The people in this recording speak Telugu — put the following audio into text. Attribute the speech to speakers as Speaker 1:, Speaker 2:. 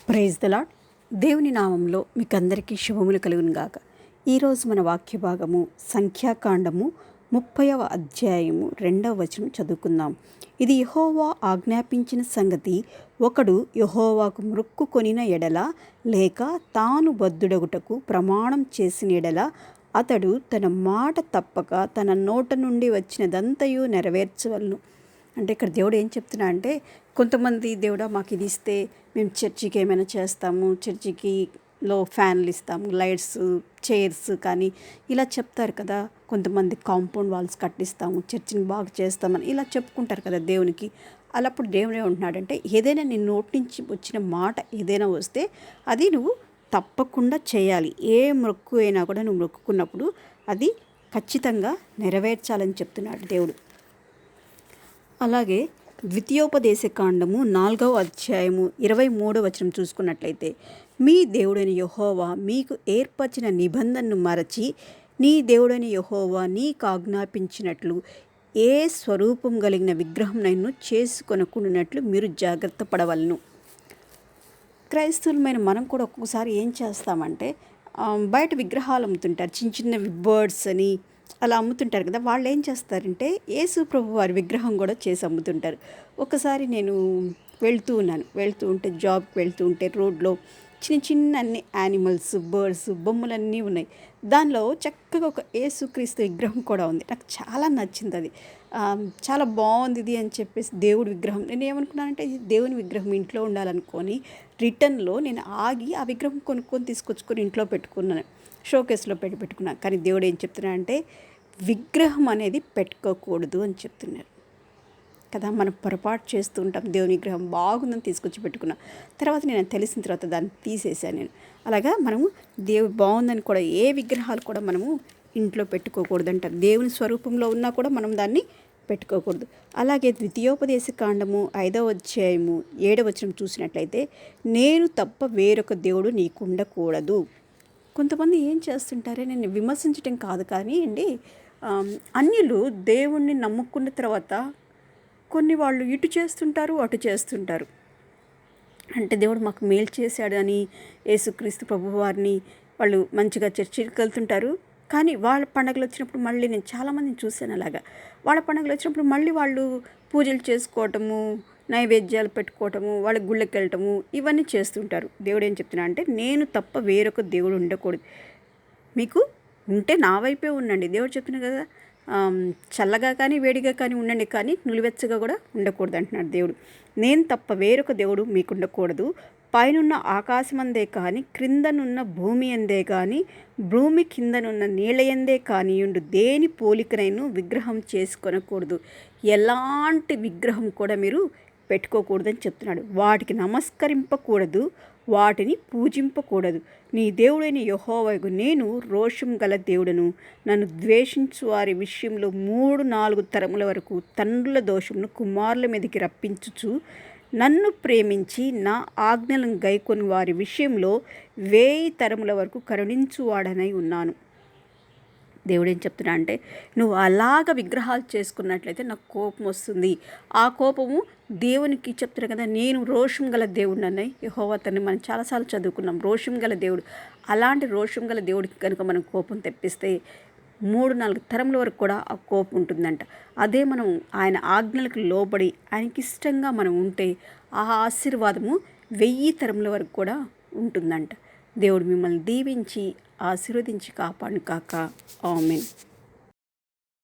Speaker 1: Praise the lord. దేవుని నామంలో మీకు అందరికీ శుభములు కలుగును గాక. ఈరోజు మన వాక్య భాగము సంఖ్యాకాండము 30వ అధ్యాయము 2వ వచనం చదువుకుందాం. ఇది యెహోవా ఆజ్ఞాపించిన సంగతి, ఒకడు యెహోవాకు మొక్కుకొనిన ఎడల లేక తాను బద్ధుడగుటకు ప్రమాణం చేసిన ఎడల అతడు తన మాట తప్పక తన నోట నుండి వచ్చినదంతయు నెరవేర్చవలను. అంటే ఇక్కడ దేవుడు ఏం చెప్తున్నా అంటే, కొంతమంది దేవుడా మాకు ఇది ఇస్తే మేము చర్చికి ఏమైనా చేస్తాము, చర్చికిలో ఫ్యాన్లు ఇస్తాము, లైట్స్, చైర్స్ కానీ ఇలా చెప్తారు కదా. కొంతమంది కాంపౌండ్ వాల్స్ కట్టిస్తాము, చర్చిని బాగా చేస్తామని ఇలా చెప్పుకుంటారు కదా దేవునికి. అలాప్పుడు దేవుడు ఏమంటున్నాడంటే, ఏదైనా నీ నోటి నుంచి వచ్చిన మాట ఏదైనా వస్తే అది నువ్వు తప్పకుండా చేయాలి. ఏ మొక్కు అయినా కూడా నువ్వు మొక్కుకున్నప్పుడు అది ఖచ్చితంగా నెరవేర్చాలని చెప్తున్నాడు దేవుడు. అలాగే ద్వితీయోపదేశకాండము 4వ అధ్యాయము 23వ వచనం చూసుకున్నట్లయితే, మీ దేవుడైన యెహోవా మీకు ఏర్పరిచిన నిబంధనను మరచి నీ దేవుడైన యెహోవా నీకు ఆజ్ఞాపించినట్లు ఏ స్వరూపం కలిగిన విగ్రహంనైనా చేసుకొనకుండానట్లు మీరు జాగ్రత్త పడవలను. క్రైస్తవులమైన మనం కూడా ఒక్కొక్కసారి ఏం చేస్తామంటే, బయట విగ్రహాలు అమ్ముతుంటారు, చిన్న చిన్నవి బర్డ్స్ అని అలా అమ్ముతుంటారు కదా. వాళ్ళు ఏం చేస్తారంటే యేసు ప్రభు వారి విగ్రహం కూడా చేసి అమ్ముతుంటారు. ఒకసారి నేను వెళ్తూ ఉంటే జాబ్కి వెళ్తూ ఉంటే రోడ్లో చిన్న చిన్న అన్ని యానిమల్స్, బర్డ్స్ బొమ్మలన్నీ ఉన్నాయి. దానిలో చక్కగా ఒక యేసుక్రీస్తు విగ్రహం కూడా ఉంది. నాకు చాలా నచ్చింది అది. చాలా బాగుంది ఇది అని చెప్పేసి దేవుడి విగ్రహం. నేను ఏమనుకున్నానంటే ఇది దేవుని విగ్రహం ఇంట్లో ఉండాలనుకొని రిటర్న్లో నేను ఆగి ఆ విగ్రహం కొనుక్కొని తీసుకొచ్చుకొని ఇంట్లో పెట్టుకున్నాను, షోకేస్లో పెట్టుకున్నాను. కానీ దేవుడు ఏం చెప్తున్నా అంటే, విగ్రహం అనేది పెట్టుకోకూడదు అని చెప్తున్నారు కదా. మనం పొరపాటు చేస్తూ ఉంటాం. దేవుని విగ్రహం బాగుందని తీసుకొచ్చి పెట్టుకున్నా, తర్వాత నేను తెలిసిన తర్వాత దాన్ని తీసేసాను నేను. అలాగా మనము దేవుడు బాగుందని కూడా ఏ విగ్రహాలు కూడా మనము ఇంట్లో పెట్టుకోకూడదు అంటారు. దేవుని స్వరూపంలో ఉన్నా కూడా మనం దాన్ని పెట్టుకోకూడదు. అలాగే ద్వితీయోపదేశకాండము 5వ అధ్యాయము 7వ వచనం చూసినట్లయితే, నేను తప్ప వేరొక దేవుడు నీకు ఉండకూడదు. కొంతమంది ఏం చేస్తుంటారే, నేను విమర్శించటం కాదు కానీ అండి, అన్యులు దేవుణ్ణి నమ్ముకున్న తర్వాత కొన్ని వాళ్ళు ఇటు చేస్తుంటారు, అటు చేస్తుంటారు. అంటే దేవుడు మాకు మేలు చేశాడు అని యేసుక్రీస్తు ప్రభు వారిని వాళ్ళు మంచిగా చర్చికి వెళ్తుంటారు. కానీ వాళ్ళ పండుగలు వచ్చినప్పుడు మళ్ళీ నేను చాలామందిని చూశాను అలాగా. వాళ్ళ పండుగలు వచ్చినప్పుడు మళ్ళీ వాళ్ళు పూజలు చేసుకోవటము, నైవేద్యాలు పెట్టుకోవటము, వాళ్ళ గుళ్ళకి వెళ్ళటము ఇవన్నీ చేస్తుంటారు. దేవుడు ఏం చెప్తున్నా అంటే, నేను తప్ప వేరొక దేవుడు ఉండకూడదు. మీకు ఉంటే నా వైపే ఉండండి. దేవుడు చెప్తున్నా కదా, చల్లగా కానీ వేడిగా కానీ ఉండండి, కానీ నులివెచ్చగా కూడా ఉండకూడదు అంటున్నాడు దేవుడు. నేను తప్ప వేరొక దేవుడు మీకు ఉండకూడదు. పైనున్న ఆకాశమందే కానీ, క్రిందనున్న భూమి అందే కానీ, భూమి కిందనున్న నీళ్ళయందే కానియుండు దేని పోలికనైనా విగ్రహం చేసుకొనకూడదు. ఎలాంటి విగ్రహం కూడా మీరు పెట్టుకోకూడదని చెప్తున్నాడు. వాటికి నమస్కరింపకూడదు, వాటిని పూజింపకూడదు. నీ దేవుడైన యెహోవాకు నేను రోషం గల దేవుడను. నన్ను ద్వేషించు వారి విషయంలో 3-4 తరముల వరకు తండ్రుల దోషమును కుమారుల మీదకి రప్పించుచు, నన్ను ప్రేమించి నా ఆజ్ఞలను గైకొని వారి విషయంలో 1000 తరముల వరకు కరుణించువాడనై ఉన్నాను. దేవుడు ఏం చెప్తున్నా అంటే, నువ్వు అలాగ విగ్రహాలు చేసుకున్నట్లయితే నాకు కోపం వస్తుంది. ఆ కోపము దేవునికి చెప్తున్నా కదా, నేను రోషం గల దేవుడు అన్నయ్య యెహోవా తండ్రి. మనం చాలాసార్లు చదువుకున్నాం రోషం గల దేవుడు. అలాంటి రోషం గల దేవుడికి కనుక మనం కోపం తెప్పిస్తే 3-4 తరముల వరకు కూడా ఆ కోపం ఉంటుందంట. అదే మనం ఆయన ఆజ్ఞలకు లోబడి ఆయనకి ఇష్టంగా మనం ఉంటే ఆ ఆశీర్వాదము 1000 తరముల వరకు కూడా ఉంటుందంట. దేవుడు మిమ్మల్ని దీవించి ఆశీర్వదించి కాపాడును కాక. ఆమేన్.